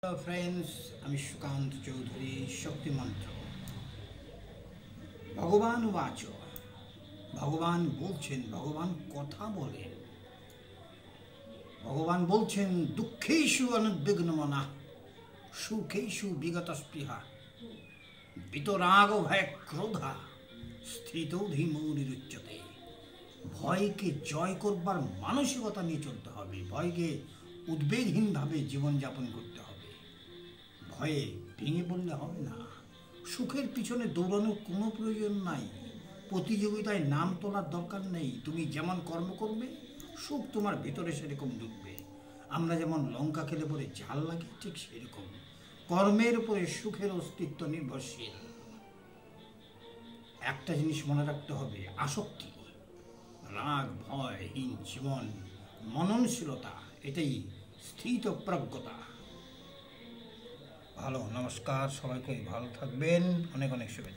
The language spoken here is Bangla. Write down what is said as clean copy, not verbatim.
হ্যালো ফ্রেন্ডস, আমি সুকান্ত চৌধুরী। শক্তিমন্ত্র। ভগবান বাচ, ভগবান বলছেন, ভগবান কথা বলেন। ভগবান বলছেন, দুঃখেষু অনুদ্বিগ্নমনা সুখেষু বিগত স্পৃহা বিতরাগ ভয় ক্রোধা স্থিতৌধিমৌরিরুচ্যতে। ভয়কে জয় করবার মানসিকতা নিয়ে চলতে হবে। ভয়কে উদ্বেগহীনভাবে জীবনযাপন করতে হবে। ভয়ে ভেঙে পড়লে হবে না। সুখের পিছনে দৌড়ানোর কোনো প্রয়োজন নাই। প্রতিযোগিতায় নাম তোলার দরকার নেই। তুমি যেমন কর্ম করবে, সুখ তোমার ভেতরে সেরকম ঢুকবে। আমরা যেমন লঙ্কা খেলে পরে ঝাল লাগে, ঠিক সেরকম কর্মের উপরে সুখের অস্তিত্ব নির্ভরশীল। একটা জিনিস মনে রাখতে হবে, আসক্তি, রাগ, ভয়হীন জীবন, মননশীলতা, এটাই স্থিতপ্রজ্ঞতা। ভালো, নমস্কার, সবাইকে ভালো থাকবেন। অনেক অনেক শুভেচ্ছা।